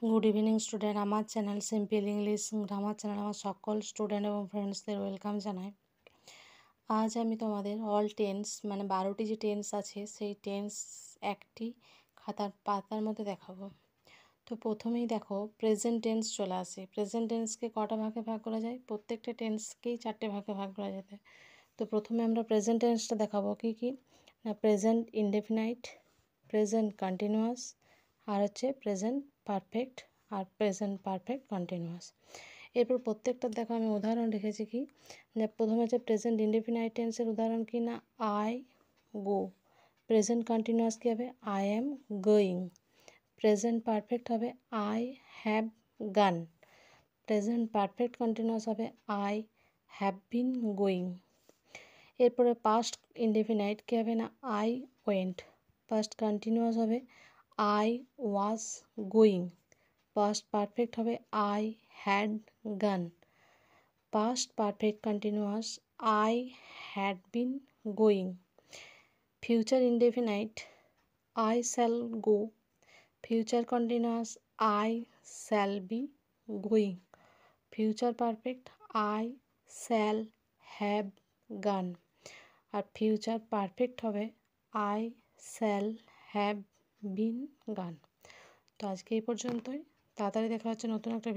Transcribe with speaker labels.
Speaker 1: Good evening student. আমার channel simple English grammar channel আমার সকল স্টুডেন্ট এবং ফ্রেন্ডসদের ওয়েলকাম জানাই। আজ আমি তোমাদের অল টেন্স মানে 12টি যে টেন্স আছে সেই টেন্স একটি খাতার পাতার মধ্যে দেখাবো। তো প্রথমেই দেখো প্রেজেন্ট টেন্স চলে আসে। প্রেজেন্ট টেন্সকে কটা ভাগে ভাগ করা যায়? প্রত্যেকটা টেন্সকেই 4টে ভাগে ভাগ করা যেতে। তো প্রথমে আমরা প্রেজেন্ট টেন্সটা দেখাবো। কি না, প্রেজেন্ট ইনডেফিনাইট, প্রেজেন্ট কন্টিনিউয়াস, আর হচ্ছে প্রেজেন্ট পারফেক্ট আর প্রেজেন্ট পারফেক্ট কন্টিনিউয়াস। এরপর প্রত্যেকটা দেখো আমি উদাহরণ রেখেছি। কি যে প্রথমে হচ্ছে প্রেজেন্ট ইনডেফিনাইট টেন্সের উদাহরণ কি না, আই গো। প্রেজেন্ট কন্টিনিউয়াস কী হবে? I am going. Present perfect হবে I have gone. Present perfect continuous হবে আই হ্যাভ বিন গোয়িং। এরপরে পাস্ট ইনডেফিনাইট কী হবে না, আই ওয়েন্ট। পাস্ট কন্টিনিউয়াস হবে I was going. Past perfect হবে I had gone. Past perfect continuous I had been going. Future indefinite I shall go. Future continuous I shall be going. Future perfect I shall have গান। আর future perfect হবে I shall have been গান। তো আজকে এই পর্যন্তই। তাড়াতাড়ি দেখা হচ্ছে নতুন একটা